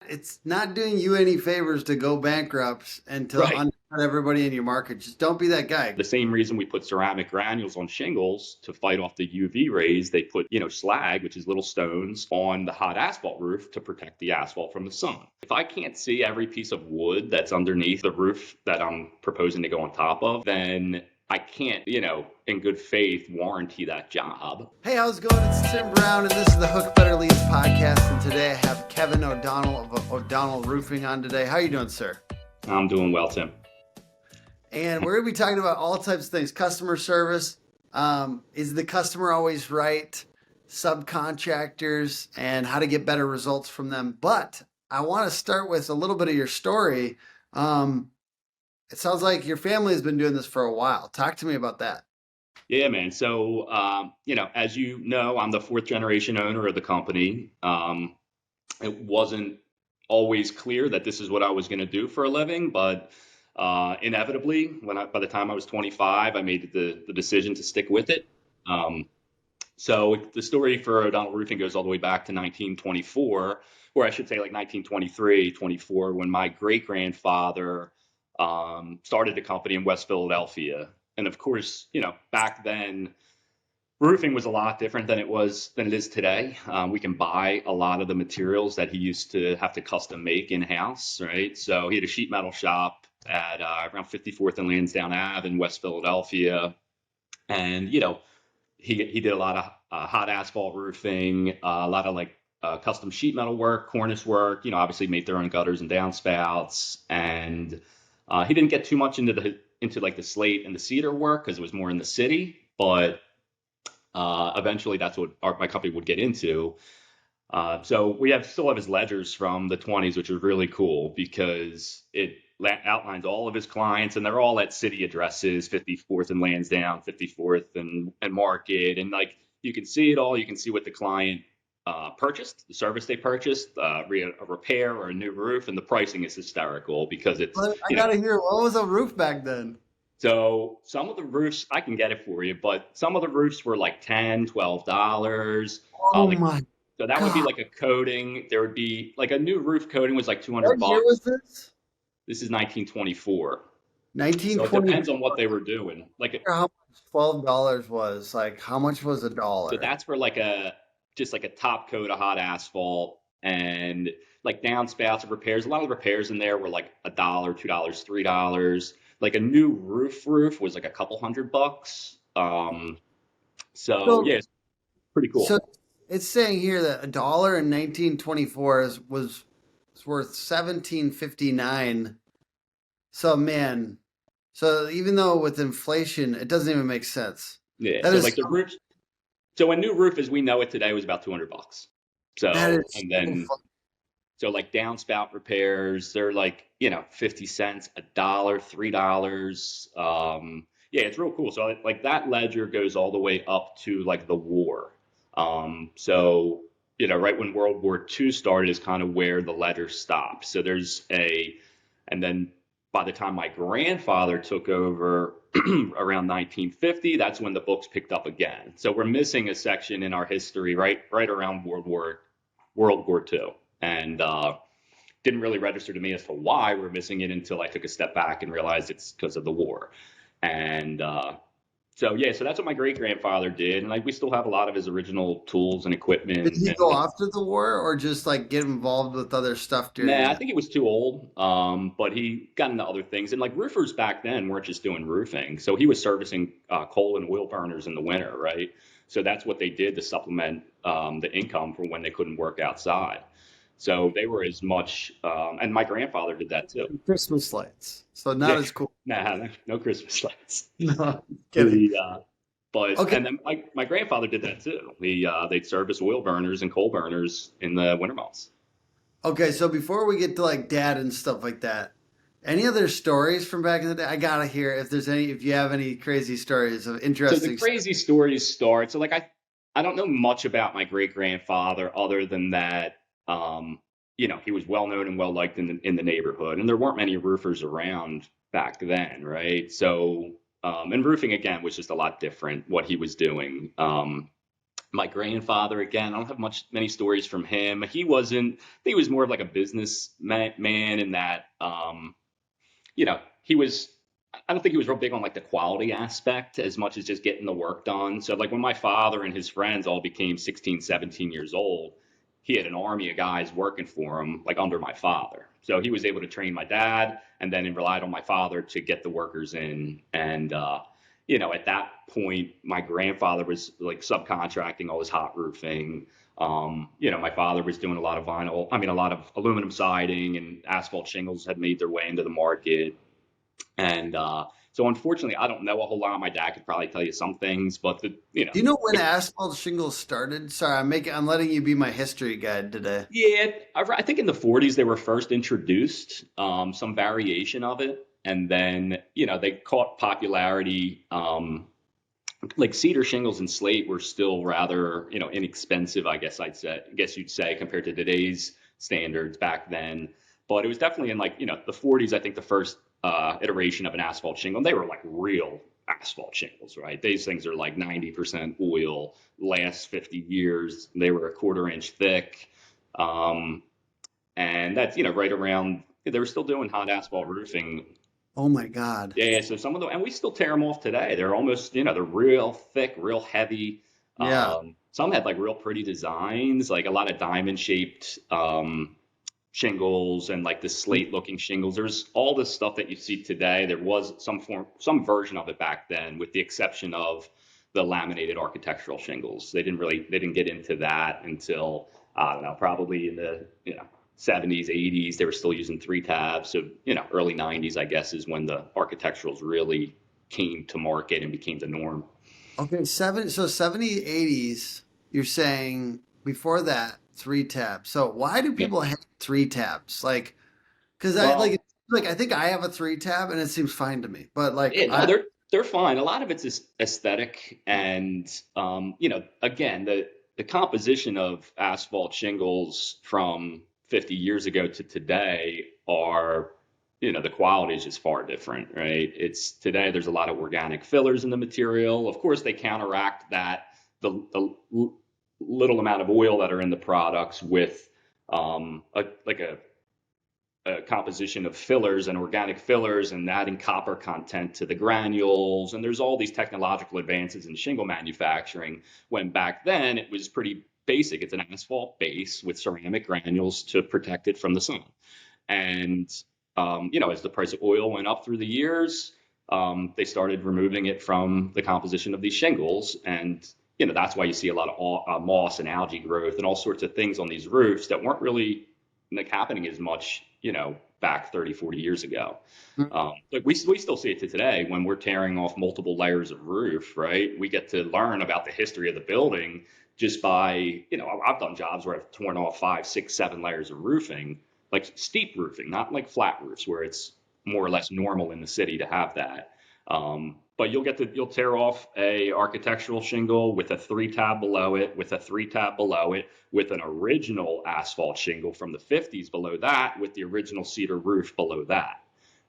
It's not doing you any favors to go bankrupt and to Right. undercut everybody in your market. Just don't be that guy. The same reason we put ceramic granules on shingles to fight off the UV rays, they put, slag, which is little stones, on the hot asphalt roof to protect the asphalt from the sun. If I can't see every piece of wood that's underneath the roof that I'm proposing to go on top of, then I can't, in good faith, warranty that job. Hey, how's it going? It's Tim Brown, and this is the Hook Better Leads podcast. And today I have Kevin O'Donnell of O'Donnell Roofing on today. How are you doing, sir? I'm doing well, Tim. And we're going to be talking about all types of things. Customer service. Is the customer always right? Subcontractors and how to get better results from them. But I want to start with a little bit of your story. It sounds like your family has been doing this for a while. Talk to me about that. Yeah, man. So, as you know, I'm the fourth generation owner of the company. It wasn't always clear that this is what I was going to do for a living, but inevitably, by the time I was 25, I made the decision to stick with it. Um, so the story for O'Donnell Roofing goes all the way back to 1924, or I should say like 1923, 24, when my great grandfather started the company in West Philadelphia. And of course, back then, roofing was a lot different than it is today. We can buy a lot of the materials that he used to have to custom make in house, right? So he had a sheet metal shop at around 54th and Lansdowne Ave in West Philadelphia, and he did a lot of hot asphalt roofing, a lot of like custom sheet metal work, cornice work. Obviously made their own gutters and downspouts, and he didn't get too much into like the slate and the cedar work because it was more in the city, but eventually, that's what my company would get into. So we still have his ledgers from the 20s, which is really cool because it outlines all of his clients, and they're all at city addresses: 54th and Lansdowne, 54th and Market, and like you can see it all. You can see what the client purchased, the service they purchased, a repair or a new roof, and the pricing is hysterical because it's But I gotta hear, what was a roof back then? so some of the roofs, I can get it for you, but some of the roofs were like $10, $12. Oh Like my so that would be God. like a coating. There would be like a new roof coating was like 200 What year was bucks. this? This is 1924. So it 1920. depends on what they were doing. How much $12 was? Like, how much was a So dollar? that's for like a just like a top coat of hot asphalt and like downspouts of repairs. A lot of the repairs in there were like $1, $2, $3. Like a new roof was like a couple $100. So So, yeah, it's pretty so cool. it's saying here that a dollar in 1924 was worth 17.59. So man, so even though with inflation, it doesn't even make sense. Yeah. That So is like the roofs. So a new roof as we know it today was about 200 bucks. that So is and so then fun. so like downspout repairs, they're like 50 cents, $1, $3. Yeah, it's real cool. So like that ledger goes all the way up to like the war. So right when World War II started is kind of where the ledger stopped. So and then by the time my grandfather took over around 1950, that's when the books picked up again. So we're missing a section in our history right around World War II, and didn't really register to me as to why we're missing it until I took a step back and realized it's because of the war. And so yeah, so that's what my great grandfather did, and like we still have a lot of his original tools and Did equipment. he And go after the war or just like get involved with other stuff during nah, I it? think he was too old, but he got into other things. And like roofers back then weren't just doing roofing, so he was servicing coal and oil burners in the winter, right? So that's what they did to supplement the income from when they couldn't work outside. So they were as much, and my grandfather did that too. Christmas lights. So not Yeah, as cool. nah, no Christmas lights. No, kidding. The but Okay. and then my grandfather did that too. They'd service oil burners and coal burners in the winter months. Okay, so before we get to like dad and stuff like that, any other stories from back in the day? I gotta hear if you have any crazy stories of So the interesting stuff. crazy stories start. So like I don't know much about my great grandfather other than that he was well known and well liked in the neighborhood, and there weren't many roofers around back then, right? So and roofing again was just a lot different what he was doing. My grandfather, again, I don't have many stories from him. He wasn't, I think he was more of like a business man in that, he was, I don't think he was real big on like the quality aspect as much as just getting the work done. So like when my father and his friends all became 16, 17 years old, he had an army of guys working for him, like under my father. So he was able to train my dad and then he relied on my father to get the workers in. And, at that point, my grandfather was like subcontracting all his hot roofing. My father was doing a lot of a lot of aluminum siding and asphalt shingles had made their way into the market. And so unfortunately, I don't know a whole lot. My dad could probably tell you some things, but Do you know when asphalt shingles started? Sorry, I'm letting you be my history guide today. yeah, I think in the 40s they were first introduced, some variation of it. And then, they caught popularity. Like cedar shingles and slate were still rather, inexpensive, I guess you'd say, compared to today's standards back then. But it was definitely in like, the 40s, I think the first iteration of an asphalt shingle, and they were like real asphalt shingles, right? These things are like 90% oil, last 50 years. They were a quarter-inch thick. Um, and that's, right around, they were still doing hot asphalt roofing. Oh my God. Yeah, so some of them, and we still tear them off today. They're almost, they're real thick, real heavy. Yeah. Some had like real pretty designs, like a lot of diamond shaped shingles and like the slate looking shingles. There's all this stuff that you see today. There was some version of it back then, with the exception of the laminated architectural shingles. They didn't get into that until, I don't know, probably in the, 70s, 80s. They were still using three tabs. So, early 90s, I guess, is when the architecturals really came to market and became the norm. Okay, 70, 80s, you're saying before that, three tabs. So why do Yeah. people have three tabs? Like, because Well, I think I have a three tab and it seems fine to me. But like yeah, no, I they're fine. A lot of it's aesthetic, and again, the composition of asphalt shingles from 50 years ago to today are, the quality is just far different, right? It's today there's a lot of organic fillers in the material. Of course, they counteract that the little amount of oil that are in the products with a composition of fillers and organic fillers and adding copper content to the granules. And there's all these technological advances in shingle manufacturing, when back then it was pretty basic. It's an asphalt base with ceramic granules to protect it from the sun. And, as the price of oil went up through the years, they started removing it from the composition of these shingles. And, that's why you see a lot of moss and algae growth and all sorts of things on these roofs that weren't really like happening as much, back 30, 40 years ago. Like we still see it to today when we're tearing off multiple layers of roof, right? We get to learn about the history of the building just by, I've done jobs where I've torn off 5, 6, 7 layers of roofing, like steep roofing, not like flat roofs where it's more or less normal in the city to have that. But you'll tear off a architectural shingle with a three tab below it, with a three tab below it, with an original asphalt shingle from the 50s below that, with the original cedar roof below that,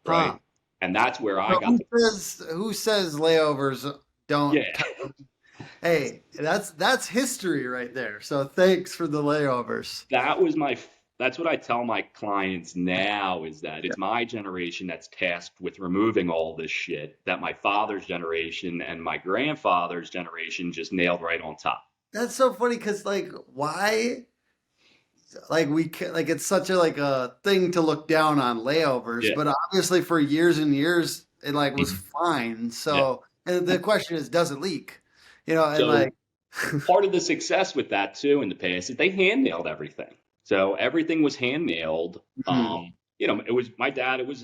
right? huh. And that's where I So got the, who says layovers don't yeah, Hey, that's history right there. So thanks for the layovers. that was that's what I tell my clients now, is that it's my generation that's tasked with removing all this shit that my father's generation and my grandfather's generation just nailed right on top. That's so funny because like why like like it's such a like a thing to look down on layovers, Yeah. but obviously for years and years it like was Mhm. fine. Yeah. So and the question is, does it leak? And So like part of the success with that too in the past is they hand nailed everything. So everything was hand nailed. hmm, It was my dad. It was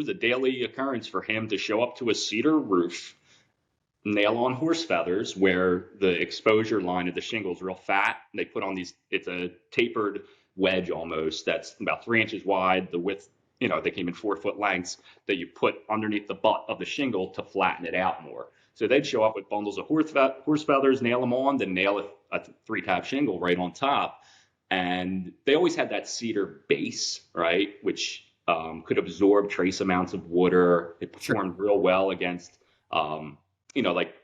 a daily occurrence for him to show up to a cedar roof, nail on horse feathers where the exposure line of the shingle is real fat. They put on these. It's a tapered wedge almost that's about 3 inches wide. The width, they came in 4 foot lengths that you put underneath the butt of the shingle to flatten it out more. So they'd show up with bundles of horse feathers, nail them on, then nail a three tab shingle right on top. And they always had that cedar base, right, which could absorb trace amounts of water. It sure. performed real well against, like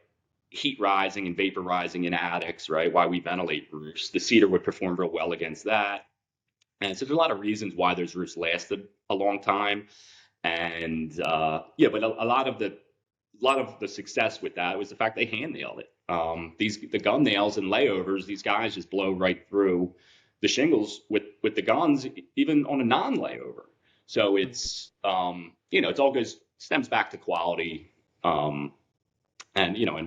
heat rising and vapor rising in attics, right? Why we ventilate roofs. The cedar would perform real well against that. And so there's a lot of reasons why those roofs lasted a long time. And yeah, but a lot of the success with that was the fact they hand nailed it. The gun nails and layovers, these guys just blow right through the shingles with the guns, even on a non-layover. So it's all goes stems back to quality, and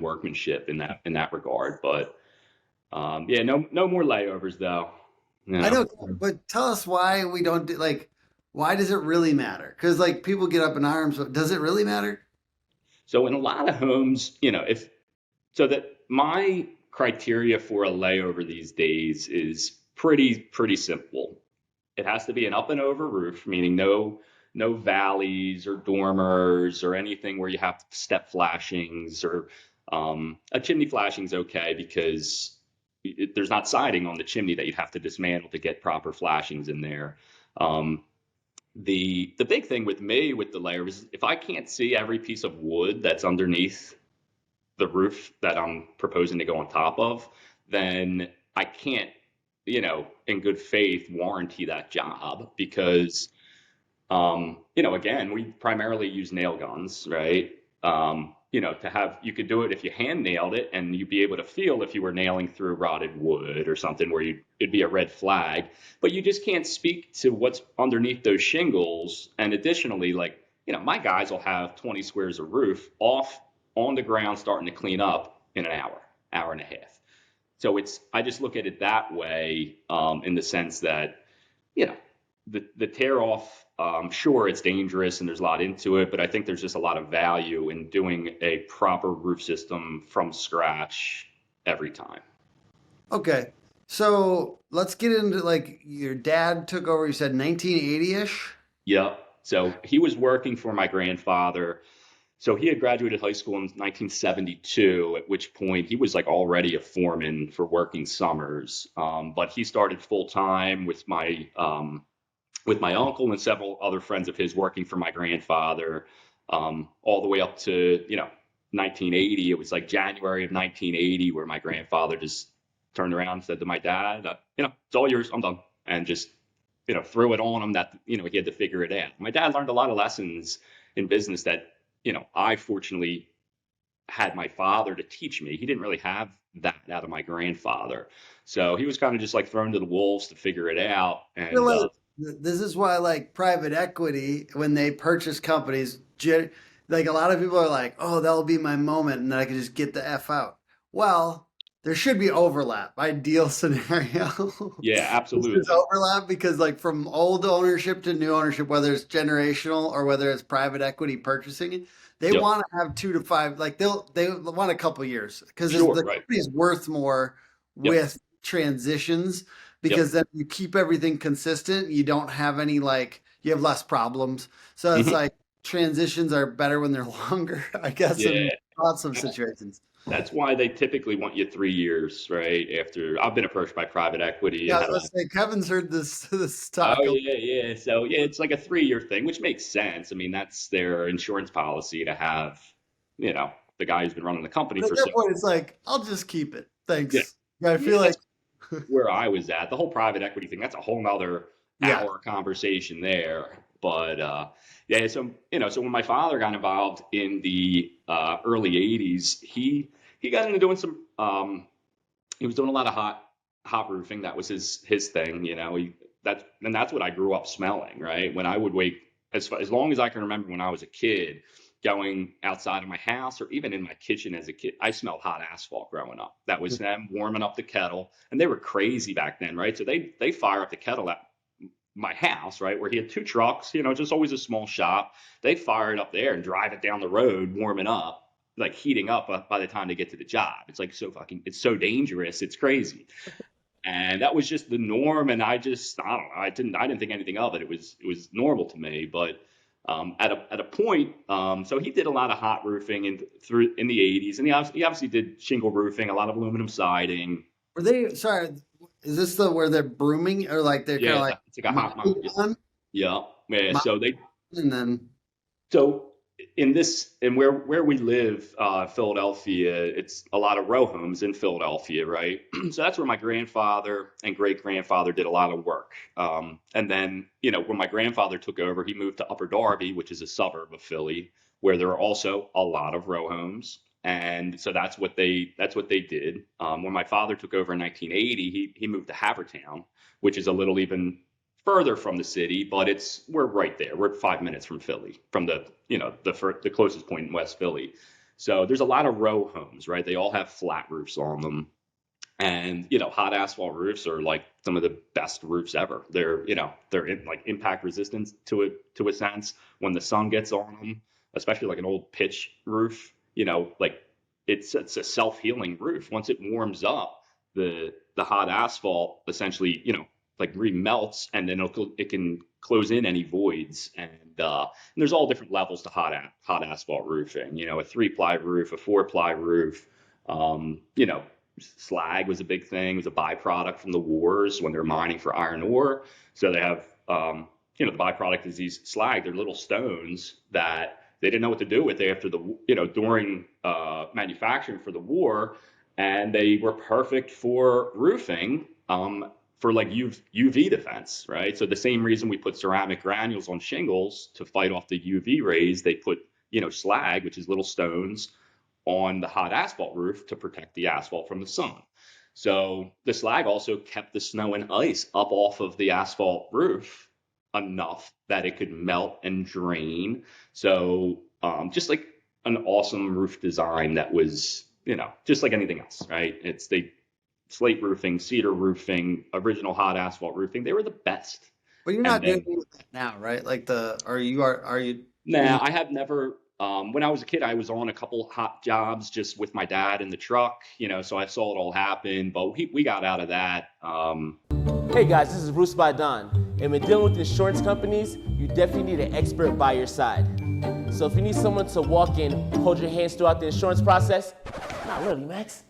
workmanship in that regard. But yeah, no more layovers though. I Yeah. know, but tell us why we don't do like, why does it really matter? Because like people get up in arms, but does it really matter? So in a lot of homes, if so that my criteria for a layover these days is pretty simple. It has to be an up and over roof, meaning no valleys or dormers or anything where you have step flashings or a chimney flashing's okay because there's not siding on the chimney that you'd have to dismantle to get proper flashings in there. Um, the big thing with me with the layer is if I can't see every piece of wood that's underneath the roof that I'm proposing to go on top of, then I can't, in good faith, warranty that job because, again, we primarily use nail guns, right? You could do it if you hand nailed it and you'd be able to feel if you were nailing through rotted wood or something where it'd be a red flag, but you just can't speak to what's underneath those shingles. And additionally, like, my guys will have 20 squares of roof off on the ground starting to clean up in an hour and a half. So I just look at it that way, in the sense that, you know, the tear off, sure, it's dangerous and there's a lot into it, but I think there's just a lot of value in doing a proper roof system from scratch every time. Okay. So let's get into like your dad took over, you said 1980-ish? Yep. So he was working for my grandfather. So he had graduated high school in 1972, at which point he was like already a foreman for working summers. But he started full time with my uncle and several other friends of his working for my grandfather, all the way up to 1980. It was like January of 1980 where my grandfather just turned around and said to my dad, it's all yours. I'm done, and just threw it on him that he had to figure it out. My dad learned a lot of lessons in business that I fortunately had my father to teach me. He didn't really have that out of my grandfather, so he was kind of just like thrown to the wolves to figure it out. Feel And like this is why like private equity when they purchase companies, like a lot of people are like, oh, that'll be my moment, and then I can just get the f out. Well, there should be overlap. Ideal scenario. yeah, There's absolutely. overlap because like from old ownership to new ownership, whether it's generational or whether it's private equity purchasing it, they Yep. want to have 2 to 5. Like they want a couple years because Sure. the Right. company's worth more Yep. with transitions Yep. because then you keep everything consistent. You don't have any like you have less problems. So it's Hmm. like transitions are better when they're longer, I guess, in Yeah. lots of That's situations. that's why they typically want you 3 years, right? After I've been approached by private equity Yeah, and I was had a gonna say Kevin's heard this oh talk. yeah, yeah. So yeah, it's like a 3 year thing, which makes sense. I mean, that's their insurance policy to have, the guy who's been running the company But at for that so point, it's like, I'll just keep it. yeah. Thanks. Yeah, I Yeah, feel like, that's where I was at. The whole private equity thing, that's a whole nother yeah. hour conversation there. But yeah, so when my father got involved in the early '80s, he got into doing some. He was doing a lot of hot roofing. That was his thing. That's what I grew up smelling. Right when I would wake as long as I can remember when I was a kid, going outside of my house or even in my kitchen as a kid, I smelled hot asphalt growing up. That was them warming up the kettle, and they were crazy back then, right? So they fire up the kettle at my house, right, where he had two trucks, just always a small shop. They fire it up there and drive it down the road, warming up, like heating up by the time they get to the job. It's like it's so dangerous. It's crazy. And that was just the norm. And I don't know, I didn't think anything of it. It was normal to me. But at a point, so he did a lot of hot roofing in the '80s, and he obviously did shingle roofing, a lot of aluminum siding. Were they, sorry, is this the where they're brooming or like they're kind Yeah, of like it's like a hot mount. mopping on, Yeah, yeah. mopping, and then, So in where we live, Philadelphia, it's a lot of row homes in Philadelphia, right? So that's where my grandfather and great grandfather did a lot of work. And then, when my grandfather took over, he moved to Upper Darby, which is a suburb of Philly, where there are also a lot of row homes. And so that's what they did. When my father took over in 1980, he moved to Havertown, which is a little even further from the city, but we're right there. We're 5 minutes from Philly, from the closest point in West Philly. So there's a lot of row homes, right? They all have flat roofs on them, and hot asphalt roofs are like some of the best roofs ever. They're like impact resistant to a sense when the sun gets on them, especially like an old pitch roof. Like it's a self healing roof. Once it warms up, the hot asphalt essentially like remelts, and then it can close in any voids. And there's all different levels to hot asphalt roofing. A 3-ply roof, a 4-ply roof. Slag was a big thing. It was a byproduct from the wars when they're mining for iron ore. So they have, the byproduct is these slag. They're little stones that they didn't know what to do with after during manufacturing for the war, and they were perfect for roofing. For like UV defense, right? So the same reason we put ceramic granules on shingles to fight off the UV rays, they put, slag, which is little stones, on the hot asphalt roof to protect the asphalt from the sun. So the slag also kept the snow and ice up off of the asphalt roof enough that it could melt and drain. So just like an awesome roof design that was, just like anything else, right? Slate roofing, cedar roofing, original hot asphalt roofing, they were the best. But you're And not doing then that now, right? Like are you now I have never, when I was a kid, I was on a couple hot jobs just with my dad in the truck, so I saw it all happen, but we got out of that. Hey guys, this is Bruce by Don, and when dealing with insurance companies, you definitely need an expert by your side. So if you need someone to walk in, hold your hands throughout the insurance process, not really, Max.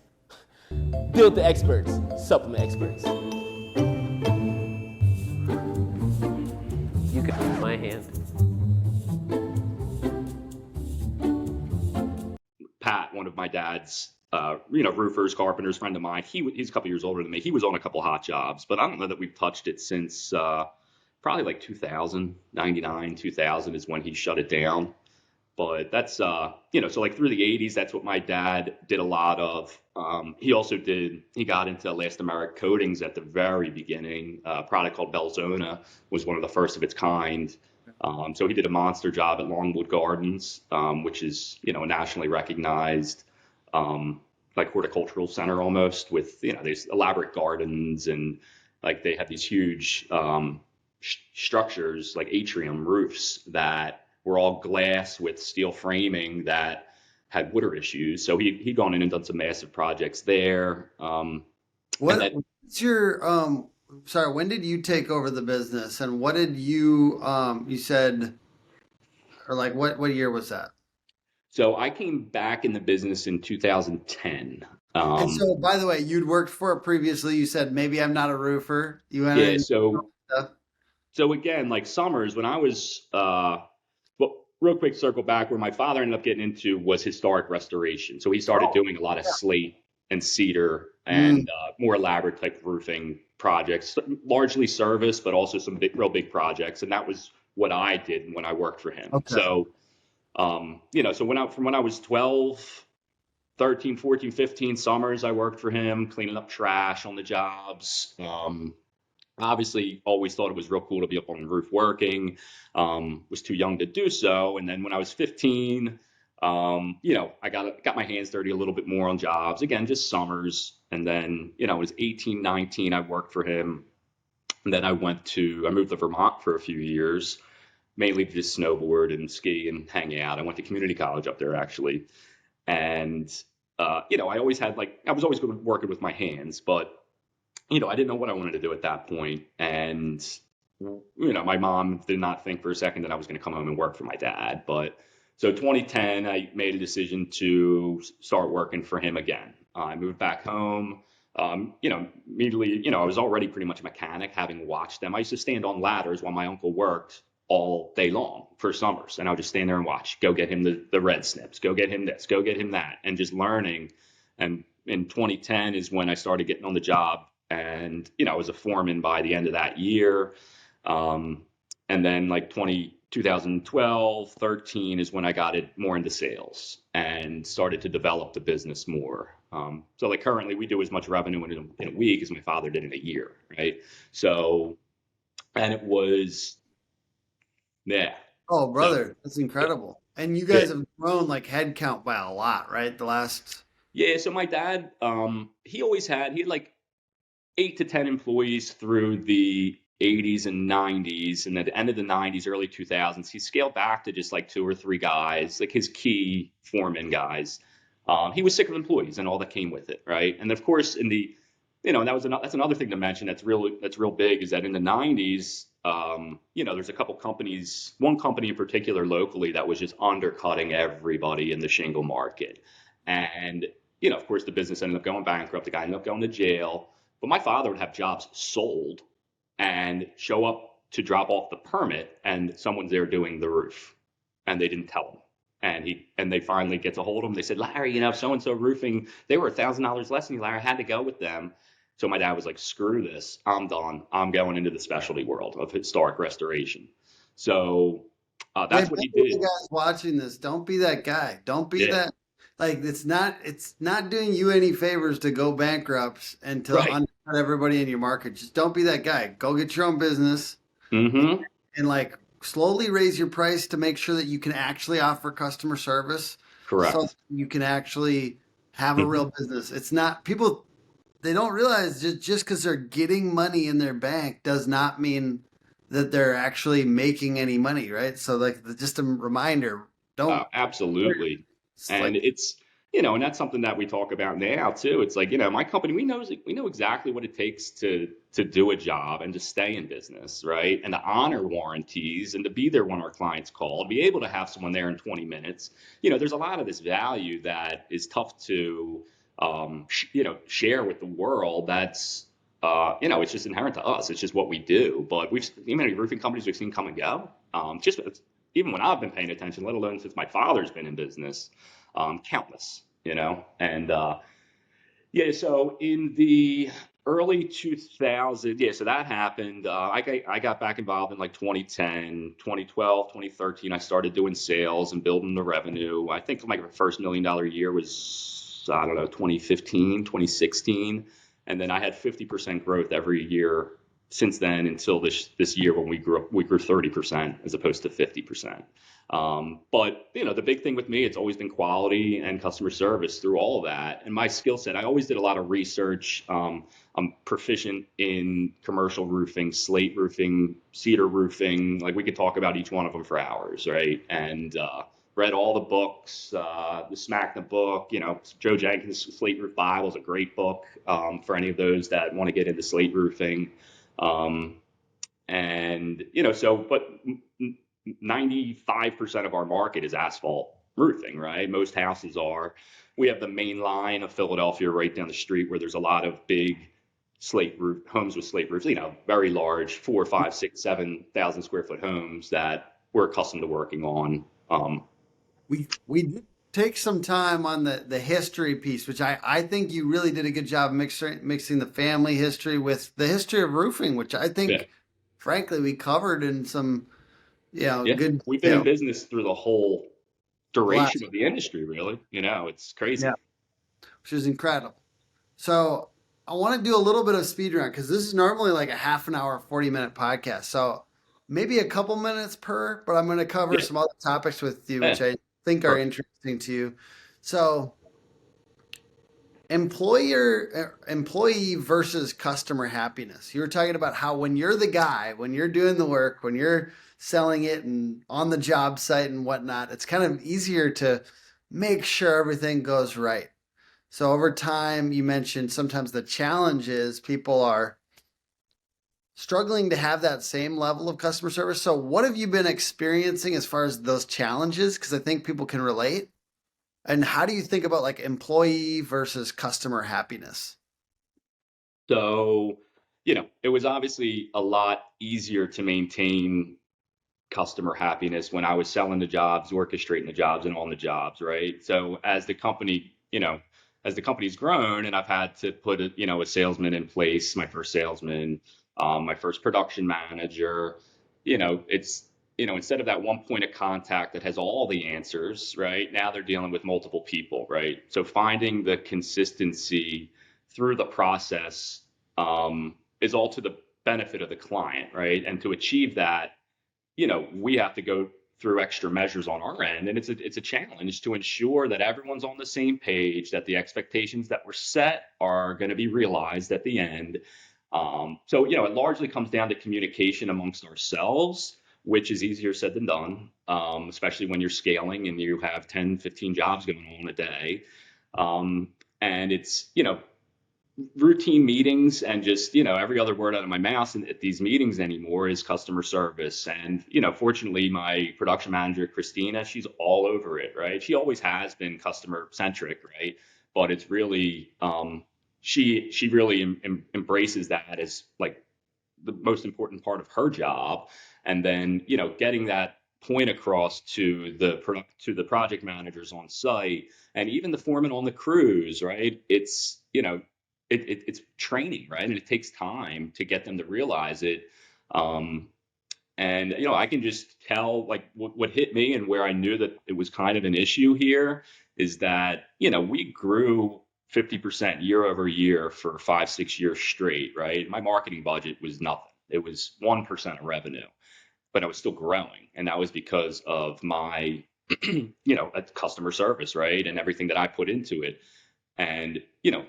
Deal with the experts, supplement experts. You can hold my hand. Pat, one of my dad's, roofers, carpenters, friend of mine, he's a couple years older than me. He was on a couple hot jobs, but I don't know that we've touched it since probably like 2000, 99, 2000 is when he shut it down. But that's, so like through the 80s, that's what my dad did a lot of. He got into elastomeric coatings at the very beginning. A product called Belzona was one of the first of its kind. So he did a monster job at Longwood Gardens, which is, a nationally recognized, like horticultural center almost, with, these elaborate gardens, and like they have these huge structures like atrium roofs that were all glass with steel framing that had water issues. So he'd gone in and done some massive projects there. What's your sorry, when did you take over the business, and what did you said, or like what year was that? So I came back in the business in 2010. And so, by the way, you'd worked for it previously. You said maybe I'm not a roofer. You went Yeah. in. So again, like summers when I was, well, real quick circle back, where my father ended up getting into was historic restoration. So he started doing a lot of slate and cedar and more elaborate type roofing projects, largely service, but also some real big projects. And that was what I did when I worked for him. Okay. So, so when I was 12, 13, 14, 15 summers, I worked for him, cleaning up trash on the jobs. Obviously always thought it was real cool to be up on the roof working. Was too young to do so. And then when I was 15, I got my hands dirty a little bit more on jobs, again, just summers. And then, it was 18, 19, I worked for him. And then I moved to Vermont for a few years, mainly to just snowboard and ski and hang out. I went to community college up there, actually. And, I always had I was always good at working with my hands, but I didn't know what I wanted to do at that point. And, my mom did not think for a second that I was going to come home and work for my dad. But so 2010, I made a decision to start working for him again. I moved back home. Immediately, I was already pretty much a mechanic, having watched them. I used to stand on ladders while my uncle worked all day long for summers. And I would just stand there and watch, go get him the red snips, go get him this, go get him that, and just learning. And in 2010 is when I started getting on the job, and, I was a foreman by the end of that year. And then like 2012, 13 is when I got it more into sales and started to develop the business more. So like currently we do as much revenue in a week as my father did in a year, right? So, and it was, yeah. Oh, So, brother, that's incredible. And you yeah. guys have grown like headcount by a lot, right? The last. Yeah. So my dad, he had like 8 to 10 employees through the 80s and 90s, and at the end of the 90s, early 2000s, he scaled back to just like 2 or 3 guys, like his key foreman guys. He was sick of employees and all that came with it, right? And of course, in the, and that's another thing to mention that's real big, is that in the 90s, there's a couple companies, one company in particular locally that was just undercutting everybody in the shingle market, and of course, the business ended up going bankrupt. The guy ended up going to jail. But my father would have jobs sold and show up to drop off the permit, and someone's there doing the roof, and they didn't tell him. And they finally get to hold him. They said, Larry, so-and-so roofing, they were $1,000 less than you, Larry. I had to go with them. So my dad was like, screw this. I'm done. I'm going into the specialty world of historic restoration. So that's what he did. You guys watching this, don't be that guy. Don't be that. Like, it's not doing you any favors to go bankrupt and to undercut everybody in your market. Just don't be that guy. Go get your own business, and like slowly raise your price to make sure that you can actually offer customer service. Correct. So you can actually have a real business. It's not people. They don't realize just because they're getting money in their bank does not mean that they're actually making any money, right? So like just a reminder, don't. Absolutely. And it's, and that's something that we talk about now too. It's like, my company, we know exactly what it takes to do a job and to stay in business, right? And to honor warranties and to be there when our clients call, be able to have someone there in 20 minutes. There's a lot of this value that is tough to, share with the world. That's, it's just inherent to us. It's just what we do. But many roofing companies we've seen come and go. Just even when I've been paying attention, let alone since my father's been in business, countless, and so in the early 2000s, so that happened. I got back involved in like 2010, 2012, 2013. I started doing sales and building the revenue. I think like my first $1 million year was, 2015, 2016. And then I had 50% growth every year since then until this year when we grew 30% as opposed to 50%. But the big thing with me, it's always been quality and customer service through all of that. And my skill set, I always did a lot of research. I'm proficient in commercial roofing, slate roofing, cedar roofing. Like we could talk about each one of them for hours, right? And read all the books, the Smackna book, Joe Jenkins' Slate Roof Bible is a great book for any of those that want to get into slate roofing. And, but 95% of our market is asphalt roofing, right? Most houses are. We have the main line of Philadelphia right down the street where there's a lot of big slate roof homes with slate roofs, very large, 4, 5, 6, 7,000 square foot homes that we're accustomed to working on. We did take some time on the history piece, which I think you really did a good job mixing the family history with the history of roofing, which I think, frankly, we covered in some, good. We've been in business through the whole duration of the industry, really. It's crazy. Yeah. Which is incredible. So I want to do a little bit of speed round because this is normally like a half an hour, 40-minute podcast. So maybe a couple minutes per, but I'm going to cover some other topics with you, which I think are interesting to you. So employee versus customer happiness. You were talking about how when you're the guy, when you're doing the work, when you're selling it and on the job site and whatnot, it's kind of easier to make sure everything goes right. So over time, you mentioned sometimes the challenge is people are struggling to have that same level of customer service. So what have you been experiencing as far as those challenges? Because I think people can relate. And how do you think about like employee versus customer happiness? So, it was obviously a lot easier to maintain customer happiness when I was selling the jobs, orchestrating the jobs, and on the jobs, right? So as the company, as the company's grown, and I've had to put a salesman in place, my first salesman, my first production manager, it's instead of that one point of contact that has all the answers, right? Now they're dealing with multiple people, right? So finding the consistency through the process is all to the benefit of the client, right? And to achieve that, we have to go through extra measures on our end, and it's a challenge to ensure that everyone's on the same page, that the expectations that were set are going to be realized at the end. So it largely comes down to communication amongst ourselves, which is easier said than done, especially when you're scaling and you have 10, 15 jobs going on a day. And it's routine meetings, and just every other word out of my mouth at these meetings anymore is customer service. And fortunately, my production manager Christina, she's all over it, right? She always has been customer centric, right? But it's really she really embraces that as like the most important part of her job. And then getting that point across to the project managers on site, and even the foreman on the crews, right? It's it's training, right? And it takes time to get them to realize it. And I can just tell, like, what hit me and where I knew that it was kind of an issue here is that we grew 50% year over year for 5-6 years straight, right? My marketing budget was nothing. It was 1% of revenue, but I was still growing, and that was because of my customer service, right? And everything that I put into it. And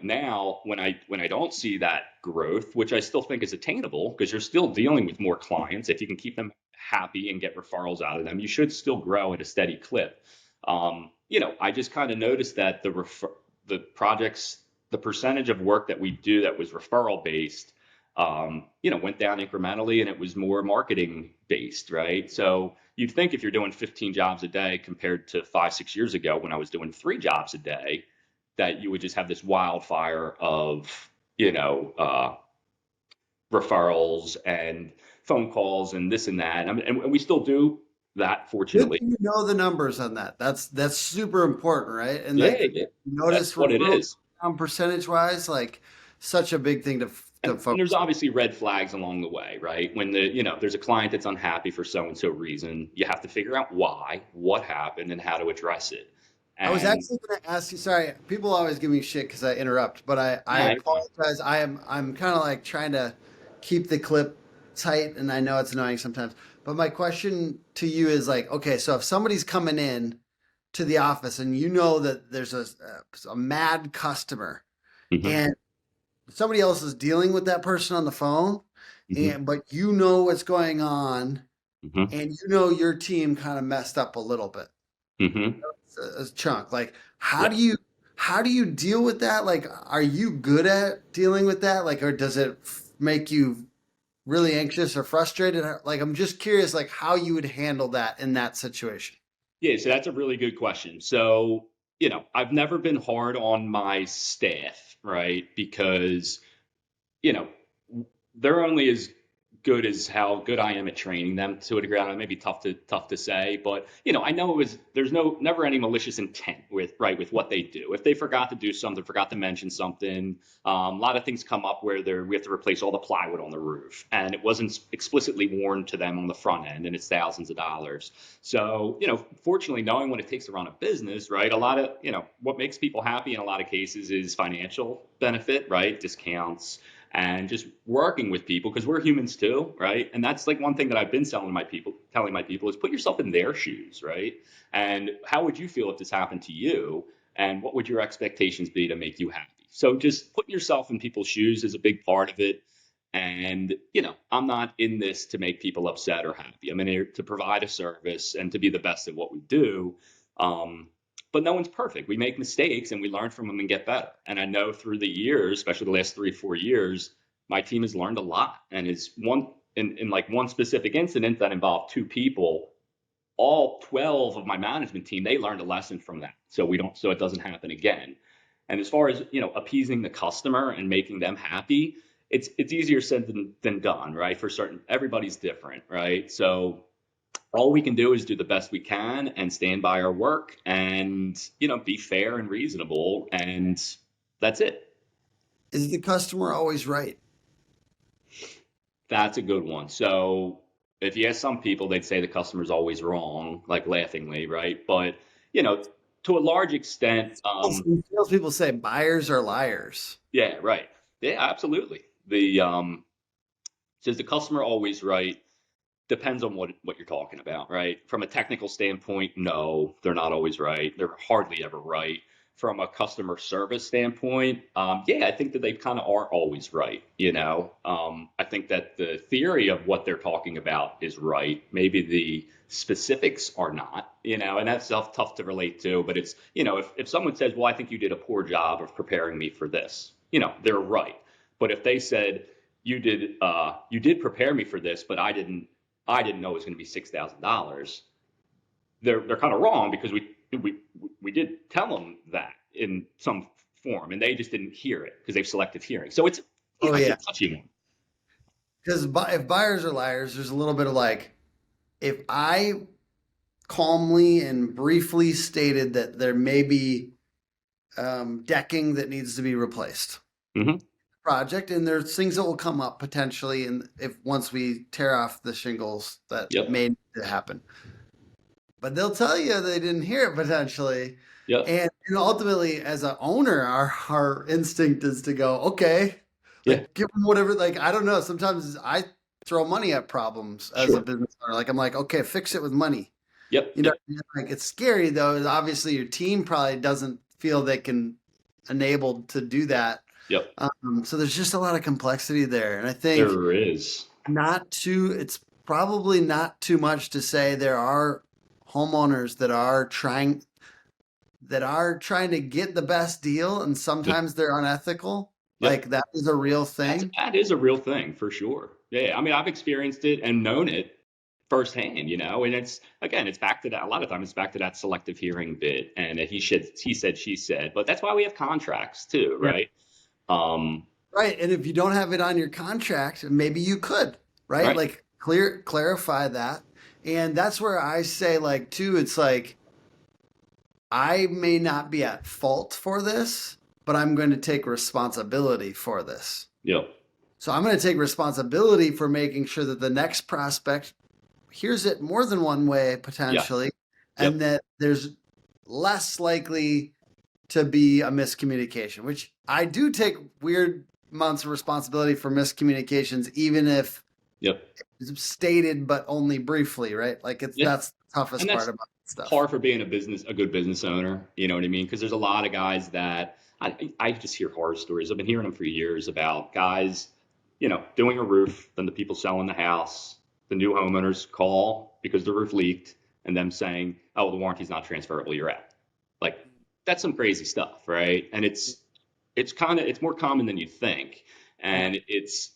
now when I don't see that growth, which I still think is attainable, because you're still dealing with more clients, if you can keep them happy and get referrals out of them, you should still grow at a steady clip. I just kind of noticed that the projects, the percentage of work that we do that was referral based, went down incrementally, and it was more marketing based, right? So you'd think if you're doing 15 jobs a day compared to 5-6 years ago when I was doing 3 jobs a day, that you would just have this wildfire of, referrals and phone calls and this and that. I mean, and we still do that, fortunately. You know the numbers on that. That's super important, right? And Yeah, like yeah, notice that's what it referrals is. down percentage wise, like such a big thing to And focus there's on. obviously red flags along the way, right? When there's a client that's unhappy for so and so reason, you have to figure out why, what happened, and how to address it. I was And actually going to ask you. Sorry, people always give me shit because I interrupt, but I yeah, you're fine. apologize. I'm kind of like trying to keep the clip tight, and I know it's annoying sometimes. But my question to you is like, okay, so if somebody's coming in to the office and you know that there's a mad customer, Hmm. and somebody else is dealing with that person on the phone, Hmm. and but you know what's going on, Hmm. and you know your team kind of messed up a little bit, Hmm. a chunk. Like, Yeah. how do you deal with that? Like, are you good at dealing with that? Like, or does it make you really anxious or frustrated? Like, I'm just curious, like, how you would handle that in that situation. Yeah, so that's a really good question. So, I've never been hard on my staff, right? Because, you know, they're only as good as how good I am at training them to a degree. It may be tough to say, but I know there's never any malicious intent with what they do. If they forgot to do something, forgot to mention something, a lot of things come up where we have to replace all the plywood on the roof, and it wasn't explicitly warned to them on the front end, and it's thousands of dollars. So fortunately, knowing what it takes to run a business, right? A lot of what makes people happy in a lot of cases is financial benefit, right? Discounts and just working with people, because we're humans too, right? And that's like one thing that I've been telling my people is put yourself in their shoes, right? And how would you feel if this happened to you? And what would your expectations be to make you happy? So just putting yourself in people's shoes is a big part of it. And I'm not in this to make people upset or happy. I'm in here to provide a service and to be the best at what we do. Um, but no one's perfect. We make mistakes and we learn from them and get better. And I know through the years, especially the last 3-4 years, my team has learned a lot. And is in like one specific incident that involved 2 people, all 12 of my management team, they learned a lesson from that. So it doesn't happen again. And as far as appeasing the customer and making them happy, it's easier said than done, right? For certain, everybody's different, right? So all we can do is do the best we can and stand by our work and, be fair and reasonable. And that's it. Is the customer always right? That's a good one. So if you ask some people, they'd say the customer's always wrong, like laughingly, right? But, you know, to a large extent, Salespeople say buyers are liars. yeah, right. Yeah, absolutely. Says the customer always right? Depends on what you're talking about, right? From a technical standpoint, no, they're not always right. They're hardly ever right. From a customer service standpoint, yeah, I think that they kind of are always right. I think that the theory of what they're talking about is right. Maybe the specifics are not, and that's tough to relate to. But it's, if someone says, well, I think you did a poor job of preparing me for this, they're right. But if they said, you did prepare me for this, but I didn't know it was going to be $6,000. They're kind of wrong because we did tell them that in some form, and they just didn't hear it because they've selective hearing. So it's Oh it's a yeah, touchy one. because if buyers are liars, there's a little bit of like, if I calmly and briefly stated that there may be decking that needs to be replaced, Hmm. project, and there's things that will come up potentially, and if once we tear off the shingles that Yep. may need to happen, but they'll tell you they didn't hear it potentially. Yep. And ultimately, as an owner, our instinct is to go, okay, Yeah. like give them whatever. Like I don't know. Sometimes I throw money at problems as a Sure. business owner. Like I'm like, okay, fix it with money. Yep. You know, like it's scary though. Is obviously your team probably doesn't feel they can enabled to do that. Yep. So there's just a lot of complexity there, and I think There is. it's probably not too much to say there are homeowners that are trying to get the best deal, and sometimes they're unethical. Yep. Like that is a real thing. That is a real thing for sure. Yeah. I mean, I've experienced it and known it firsthand, and it's back to that. A lot of times it's back to that selective hearing bit and he said, she said, but that's why we have contracts too, Yeah. right? Right. And if you don't have it on your contract, maybe you could, right? Right. Like clarify that. And that's where I say, like, too, it's like, I may not be at fault for this, but I'm going to take responsibility for this. Yep. So I'm going to take responsibility for making sure that the next prospect hears it more than one way potentially, and that there's less likely to be a miscommunication, which I do take weird amounts of responsibility for miscommunications, even if it's stated but only briefly, right? Like that's the toughest part about stuff. Hard for being a good business owner, you know what I mean? Because there's a lot of guys that I just hear horror stories. I've been hearing them for years about guys, doing a roof, then the people selling the house, the new homeowners call because the roof leaked, and them saying, "Oh, the warranty's not transferable. You're out." Like that's some crazy stuff, right? And it's more common than you think, and it's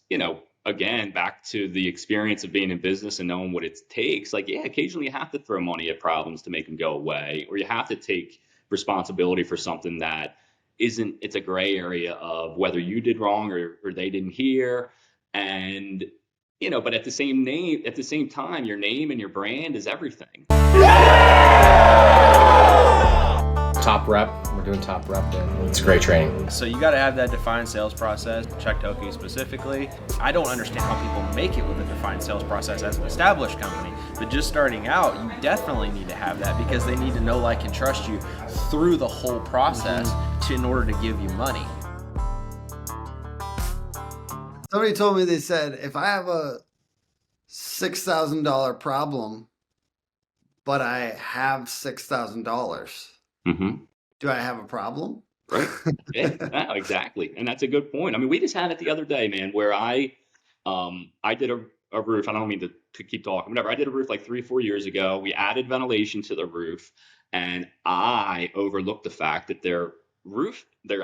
again back to the experience of being in business and knowing what it takes. Like, yeah, occasionally you have to throw money at problems to make them go away, or you have to take responsibility for something that isn't. It's a gray area of whether you did wrong or they didn't hear, and but at the same time, your name and your brand is everything. Top rep. We're doing top rep then. It's great training. So you got to have that defined sales process. Check Toki specifically. I don't understand how people make it with a defined sales process as an established company, but just starting out, you definitely need to have that because they need to know, like, and trust you through the whole process in order to give you money. Somebody told me, they said, if I have a $6,000 problem, but I have $6,000, do I have a problem? Right. Yeah, exactly. And that's a good point. I mean, we just had it the other day, man, where I did a roof. I don't mean to keep talking, whatever. I did a roof like 3-4 years ago. We added ventilation to the roof, and I overlooked the fact that their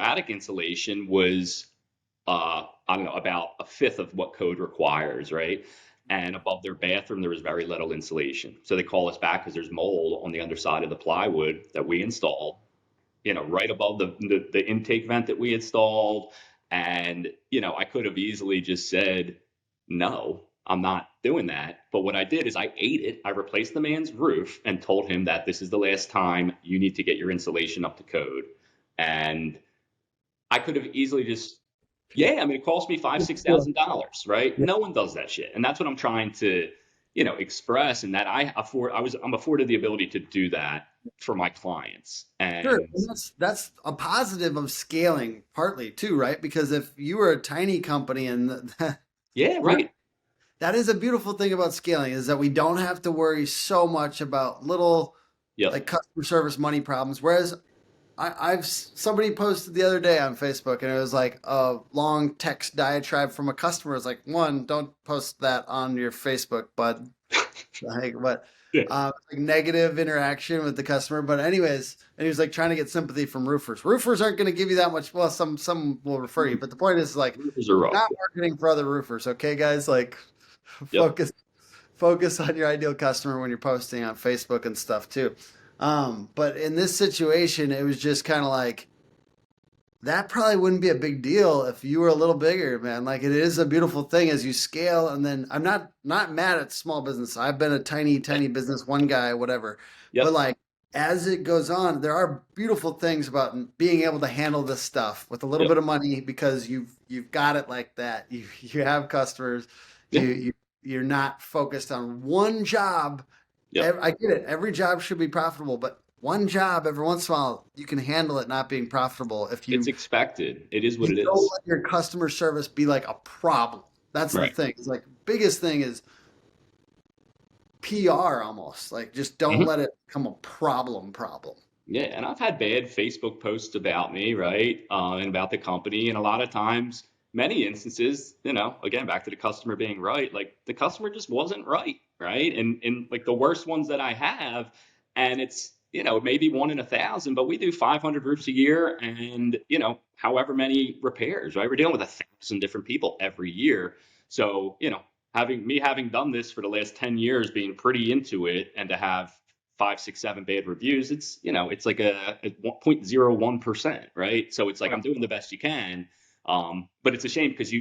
attic insulation was, I don't know, about a fifth of what code requires, right? And above their bathroom, there was very little insulation. So they call us back because there's mold on the underside of the plywood that we installed, right above the intake vent that we installed. And, I could have easily just said no, I'm not doing that. But what I did is I ate it. I replaced the man's roof and told him that this is the last time you need to get your insulation up to code. And I could have easily just, yeah, I mean, it cost me $5,000-$6,000, right? No one does that shit. And that's what I'm trying to, express, and that I'm afforded the ability to do that for my clients. Sure, And and that's a positive of scaling partly too, right? Because if you were a tiny company and yeah, you're right. that is a beautiful thing about scaling is that we don't have to worry so much about little Yep. like customer service money problems. Whereas somebody posted the other day on Facebook and it was like a long text diatribe from a customer. It's like, one, don't post that on your Facebook, bud. Like, but Yeah. like negative interaction with the customer. But anyways, and he was like trying to get sympathy from roofers. Roofers aren't going to give you that much. Well, some will refer you, but the point is like Roofers are rough. not marketing for other roofers. Okay, guys, like Yep. focus on your ideal customer when you're posting on Facebook and stuff too. But in this situation, it was just kind of like that probably wouldn't be a big deal if you were a little bigger, man. Like it is a beautiful thing as you scale. And then I'm not mad at small business. I've been a tiny business, one guy, whatever. Yep. But like as it goes on, there are beautiful things about being able to handle this stuff with a little Yep. bit of money because you've got it like that. You have customers. Yeah. You're not focused on one job. Yep. I get it. Every job should be profitable, but one job every once in a while, you can handle it not being profitable if It's expected. It is what it don't is. let your customer service be like a problem. That's the Right. thing. It's like biggest thing is PR almost. Like just don't Mhm. let it become a problem. Yeah, and I've had bad Facebook posts about me, right? And about the company. And a lot of times, many instances, again, back to the customer being right, like the customer just wasn't right, right? And like the worst ones that I have, and it's, maybe 1 in 1,000, but we do 500 roofs a year and, however many repairs, right? We're dealing with 1,000 different people every year. So, having done this for the last 10 years, being pretty into it, and to have 5, 6, 7 bad reviews, it's like a 0.01%, right? So it's like I'm doing the best you can. But it's a shame because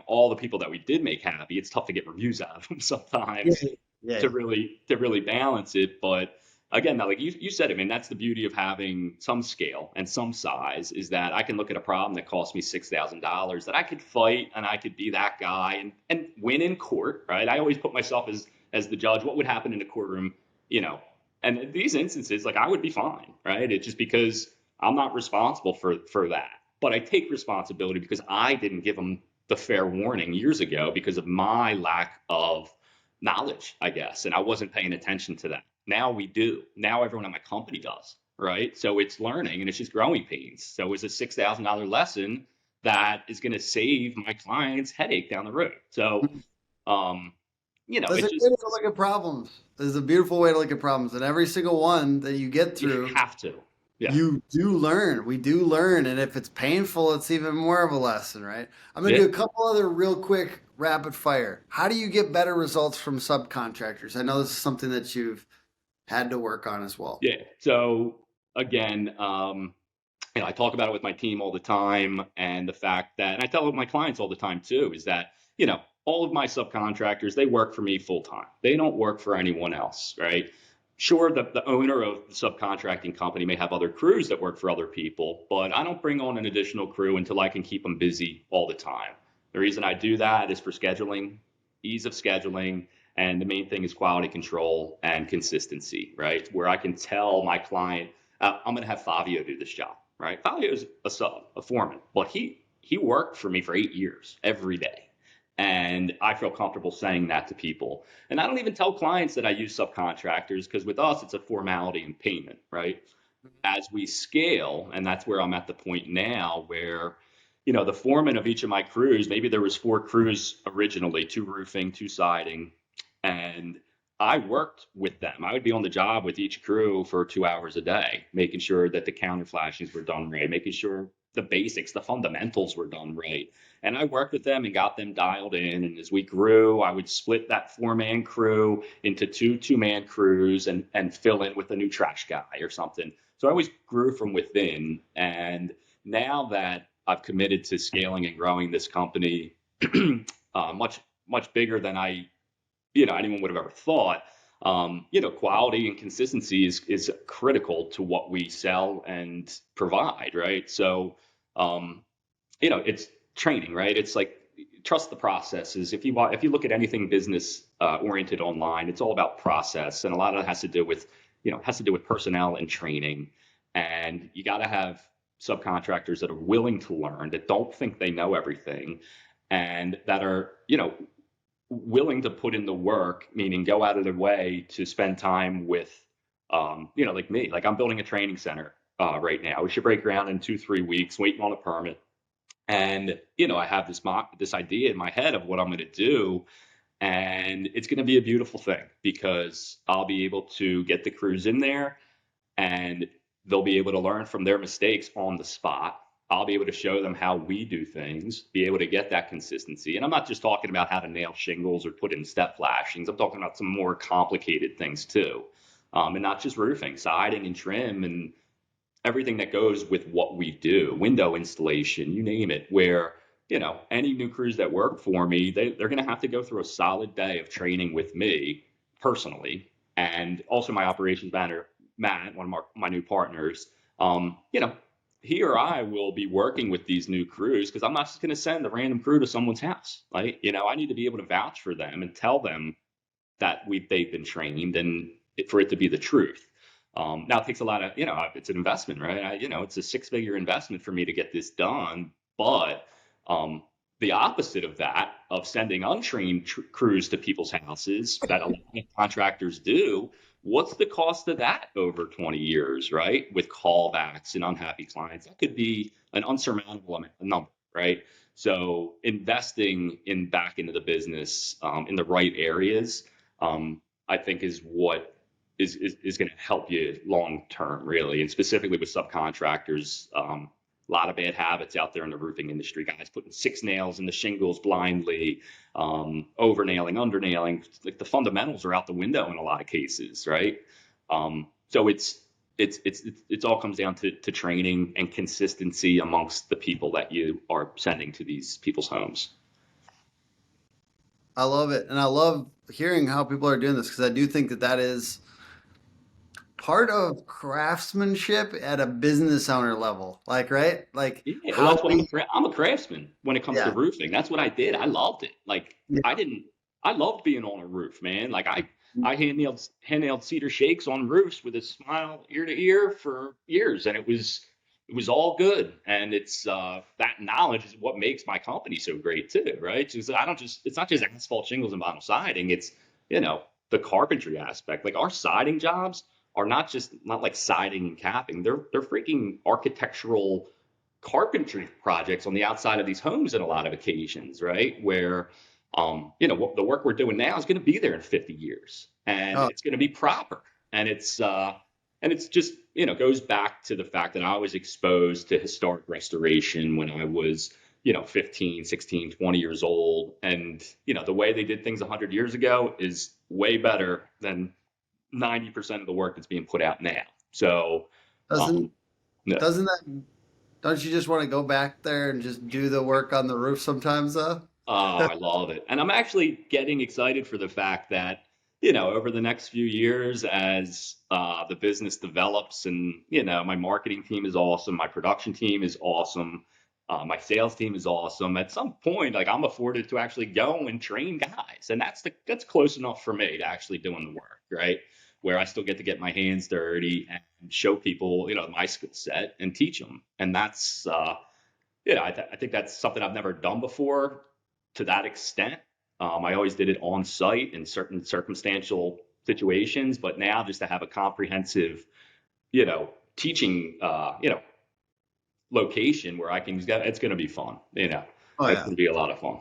all the people that we did make happy, it's tough to get reviews out of them sometimes Yeah. to really balance it. But again, like you said, I mean, that's the beauty of having some scale and some size, is that I can look at a problem that cost me $6,000 that I could fight, and I could be that guy and win in court, right? I always put myself as the judge. What would happen in a courtroom, And in these instances, like I would be fine, right? It's just because I'm not responsible for that. But I take responsibility because I didn't give them the fair warning years ago because of my lack of knowledge, I guess. And I wasn't paying attention to that. Now we do. Now everyone in my company does, right? So it's learning and it's just growing pains. So it's a $6,000 lesson that is going to save my clients headache down the road. So, There's a it's good just, way to look at problems. There's a beautiful way to look at problems. And every single one that you get through, you have to. Yeah. you do learn. We do learn. And if it's painful, it's even more of a lesson, right? I'm going to Yeah. do a couple other real quick rapid fire. How do you get better results from subcontractors? I know this is something that you've had to work on as well. Yeah. So again, I talk about it with my team all the time, and the fact that, and I tell my clients all the time too, is that, all of my subcontractors, they work for me full time. They don't work for anyone else, right? Sure, the owner of the subcontracting company may have other crews that work for other people, but I don't bring on an additional crew until I can keep them busy all the time. The reason I do that is for scheduling, ease of scheduling, and the main thing is quality control and consistency, right? Where I can tell my client, I'm going to have Fabio do this job, right? Fabio is a sub, a foreman, but he worked for me for 8 years every day. And I feel comfortable saying that to people. And I don't even tell clients that I use subcontractors, because with us, it's a formality in payment, right? As we scale, and that's where I'm at the point now where, the foreman of each of my crews, maybe there was 4 crews originally, 2 roofing, 2 siding, and I worked with them. I would be on the job with each crew for 2 hours a day, making sure that the counter flashings were done right, making sure the basics, the fundamentals were done right. And I worked with them and got them dialed in. And as we grew, I would split that 4-man crew into 2 2-man crews and fill in with a new trash guy or something. So I always grew from within. And now that I've committed to scaling and growing this company much bigger than I anyone would have ever thought. Quality and consistency is critical to what we sell and provide, right? So, it's training, right? It's like trust the processes. If you look at anything business oriented online, it's all about process, and a lot of it has to do with personnel and training. And you got to have subcontractors that are willing to learn, that don't think they know everything, and that are willing to put in the work, meaning go out of their way to spend time with, like me. Like I'm building a training center right now. We should break ground in 2-3 weeks, waiting on a permit. And, I have this idea in my head of what I'm going to do. And it's going to be a beautiful thing because I'll be able to get the crews in there and they'll be able to learn from their mistakes on the spot. I'll be able to show them how we do things, be able to get that consistency. And I'm not just talking about how to nail shingles or put in step flashings. I'm talking about some more complicated things too. And not just roofing, siding and trim and everything that goes with what we do, window installation, you name it, where, any new crews that work for me, they're going to have to go through a solid day of training with me personally. And also my operations manager, Matt, one of my new partners, he or I will be working with these new crews because I'm not just going to send a random crew to someone's house. Right? I need to be able to vouch for them and tell them that they've been trained and for it to be the truth. Now it takes a lot of, it's an investment, right? It's a 6-figure investment for me to get this done. But the opposite of that, of sending untrained crews to people's houses that a lot of contractors do, what's the cost of that over 20 years, right? With callbacks and unhappy clients, that could be an unsurmountable number, right? So investing back into the business in the right areas, I think is what is going to help you long term, really, and specifically with subcontractors. A lot of bad habits out there in the roofing industry. Guys putting 6 nails in the shingles blindly, over nailing, under nailing. Like the fundamentals are out the window in a lot of cases, right? So it's all comes down to training and consistency amongst the people that you are sending to these people's homes. I love it. And I love hearing how people are doing this because I do think that is part of craftsmanship at a business owner level. Like, right? Like, yeah, well, that's what I'm a craftsman when it comes Yeah. to roofing. That's what I did. I loved it. Like, Yeah. I loved being on a roof, man. Like I hand nailed cedar shakes on roofs with a smile ear to ear for years, and it was all good. And it's that knowledge is what makes my company so great too, right? It's not just asphalt shingles and vinyl siding. It's the carpentry aspect. Like our siding jobs are not like siding and capping. They're freaking architectural carpentry projects on the outside of these homes in a lot of occasions, right? Where the work we're doing now is going to be there in 50 years and Oh. it's going to be proper. And it's just, goes back to the fact that I was exposed to historic restoration when I was, 15, 16, 20 years old. And, the way they did things 100 years ago is way better than 90% of the work that's being put out now. So Doesn't yeah. doesn't that don't you just want to go back there and just do the work on the roof sometimes though? Oh, I love it. And I'm actually getting excited for the fact that, over the next few years as the business develops and, my marketing team is awesome. My production team is awesome. My sales team is awesome. At some point, like I'm afforded to actually go and train guys. And that's close enough for me to actually doing the work, right? Where I still get to get my hands dirty and show people, my skill set and teach them. And that's, I think that's something I've never done before to that extent. I always did it on site in certain circumstantial situations, but now just to have a comprehensive, teaching, location where I can, it's going to be fun. Oh, It's yeah. going to be a lot of fun.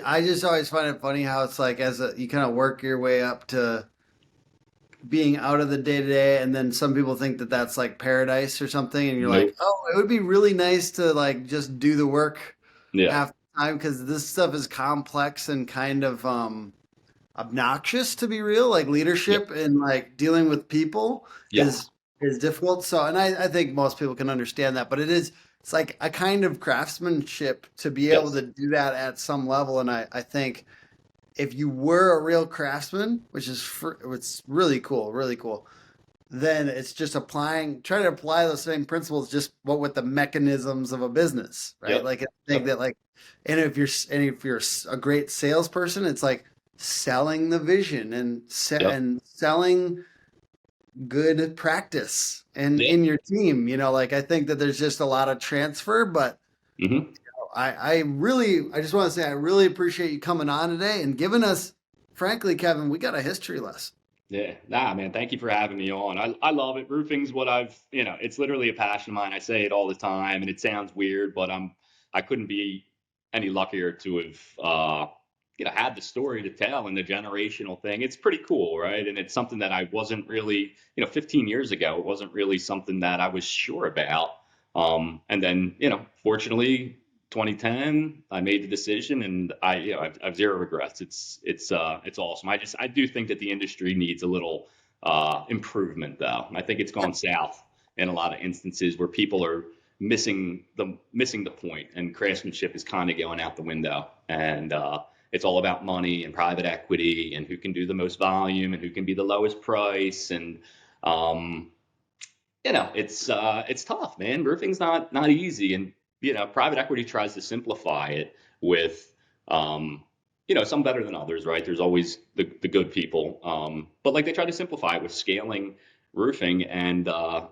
I just always find it funny how it's like you kind of work your way up to being out of the day to day, and then some people think that that's like paradise or something, and you're Nope. like, oh, it would be really nice to like just do the work Yeah. half the time because this stuff is complex and kind of obnoxious to be real. Like leadership and like dealing with people Yeah. is difficult. So, and I think most people can understand that, but it's like a kind of craftsmanship to be able Yes. to do that at some level, and I think if you were a real craftsman, which is it's really cool, then it's just try to apply those same principles, just what with the mechanisms of a business, right? Yep. Like I think that like, and if you're a great salesperson, it's like selling the vision and Yep. and selling good practice and Yeah. in your team, like I think that there's just a lot of transfer, but Hmm. I just want to say I really appreciate you coming on today and giving us, frankly, Kevin, we got a history lesson. Yeah, nah, man. Thank you for having me on. I love it. Roofing's what it's literally a passion of mine. I say it all the time, and it sounds weird, but I couldn't be any luckier to have, had the story to tell and the generational thing. It's pretty cool, right? And it's something that I wasn't really, 15 years ago, it wasn't really something that I was sure about. And then, fortunately, 2010, I made the decision, and I've zero regrets. It's awesome. I do think that the industry needs a little improvement, though. I think it's gone south in a lot of instances where people are missing the point, and craftsmanship is kind of going out the window. And it's all about money and private equity and who can do the most volume and who can be the lowest price. And um, it's tough, man. Roofing's not easy, and private equity tries to simplify it with some better than others, right? There's always the good people, but like they try to simplify it with scaling roofing, and I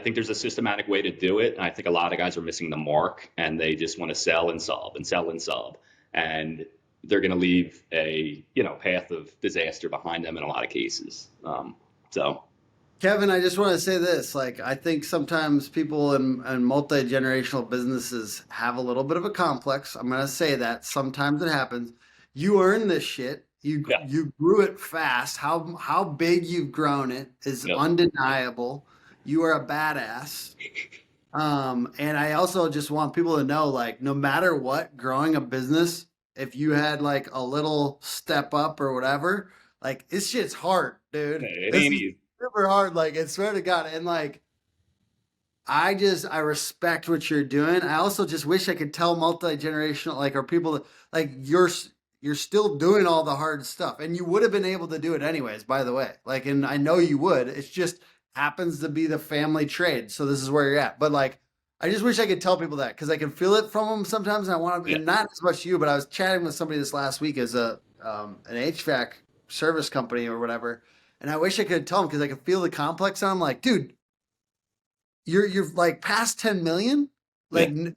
think there's a systematic way to do it, and I think a lot of guys are missing the mark, and they just want to sell and sub and sell and sub, and they're going to leave a path of disaster behind them in a lot of cases. So. Kevin, I just want to say this. Like, I think sometimes people in multi-generational businesses have a little bit of a complex. I'm going to say that sometimes it happens. You earned this shit. Yeah. You grew it fast. How big you've grown it is Yep. undeniable. You are a badass. And I also just want people to know, like, no matter what, growing a business, if you had like a little step up or whatever, like this shit's hard, dude. It This ain't is easy. super hard. Like, I swear to God. And like, I respect what you're doing. I also just wish I could tell multi-generational, like, or people that like you're still doing all the hard stuff, and you would have been able to do it anyways, by the way. Like, and I know you would. It's just happens to be the family trade. So this is where you're at. But like, I just wish I could tell people that because I can feel it from them sometimes. And I want to, Yeah. and not as much you, but I was chatting with somebody this last week as an HVAC service company or whatever. And I wish I could tell them because I could feel the complex on them. Like, dude, you're like past 10 million, like, Yeah.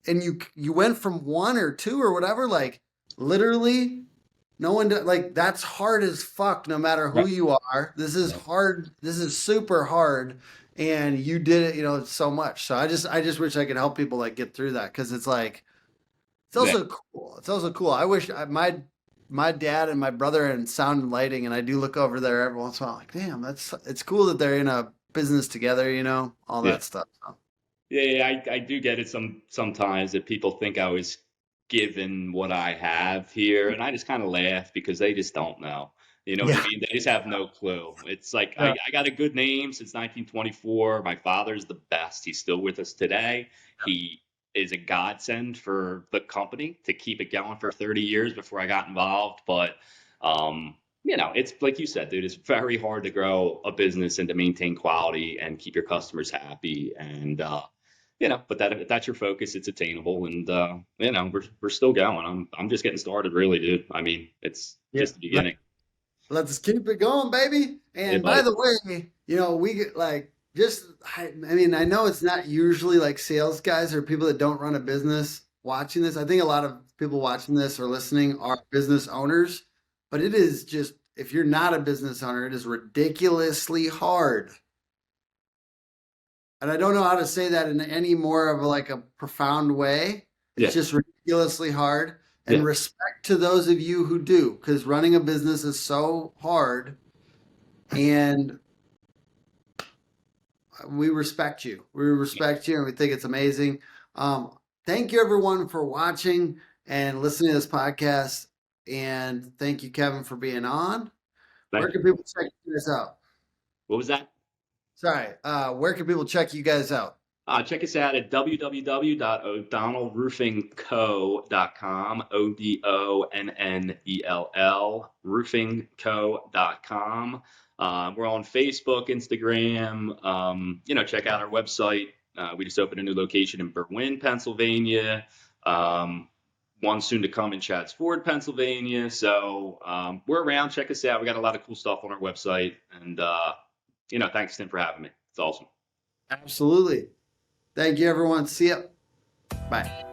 and you went from 1 or 2 or whatever. Like, literally, no one like that's hard as fuck. No matter who Right. you are, this is hard. This is super hard, and you did it, so much. So I just wish I could help people like get through that because it's like it's also cool. It's also cool. I wish my dad and my brother are in sound and lighting, and I do look over there every once in a while. Like, damn, it's cool that they're in a business together. All Yeah. that stuff. So, Yeah, I do get it sometimes that people think I was given what I have here, and I just kind of laugh because they just don't know. You know what I yeah, mean? They just have no clue. It's like yeah, I got a good name since 1924. My father's the best. He's still with us today. He is a godsend for the company to keep it going for 30 years before I got involved. But it's like you said, dude, it's very hard to grow a business and to maintain quality and keep your customers happy. And but that if that's your focus, it's attainable, and we're still going. I'm just getting started, really, dude. I mean, it's yeah. just the beginning. Let's keep it going, baby. Hey, And by buddy. the way, we get like just I mean, I know it's not usually like sales guys or people that don't run a business watching this. I think a lot of people watching this or listening are business owners, but it is just if you're not a business owner, it is ridiculously hard. And I don't know how to say that in any more of like a profound way. Yeah, It's just ridiculously hard. And yeah, respect to those of you who do, because running a business is so hard. And we respect you. We respect you, and we think it's amazing. Thank you, everyone, for watching and listening to this podcast. And thank you, Kevin, for being on. Where thank can you. people check you guys out? What was that? Sorry. Where can people check you guys out? Check us out at www.o'donnellroofingco.com, ODONNELL, roofingco.com. We're on Facebook, Instagram. Check out our website. We just opened a new location in Berwyn, Pennsylvania. One soon to come in Chadds Ford, Pennsylvania. So we're around. Check us out. We got a lot of cool stuff on our website. And, thanks, Tim, for having me. It's awesome. Absolutely. Thank you, everyone. See ya. Bye.